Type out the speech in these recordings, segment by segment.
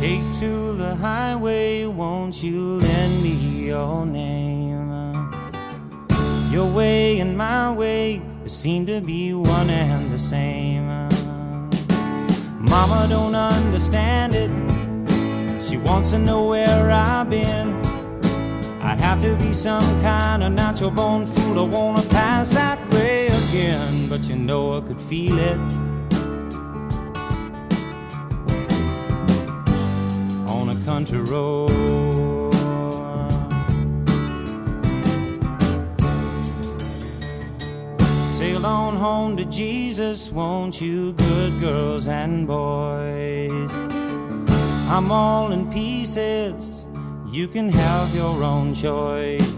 Take to the highway, won't you lend me your name? Your way and my way seem to be one and the same. Mama don't understand it. She wants to know where I've been. I'd have to be some kind of natural born fool to wanna pass that way again. But you know I could feel it on a country road. Sail on home to Jesus, won't you, good girls and boys? I'm all in pieces, you can have your own choice.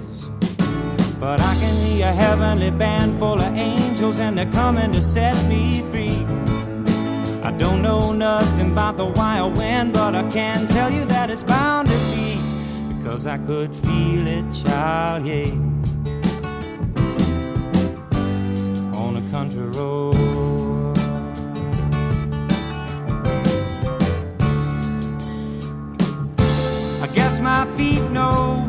But I can hear a heavenly band full of angels, and they're coming to set me free. I don't know nothing about the wild wind, but I can tell you that it's bound to be, because I could feel it, child, yeah, on a country road. I guess my feet know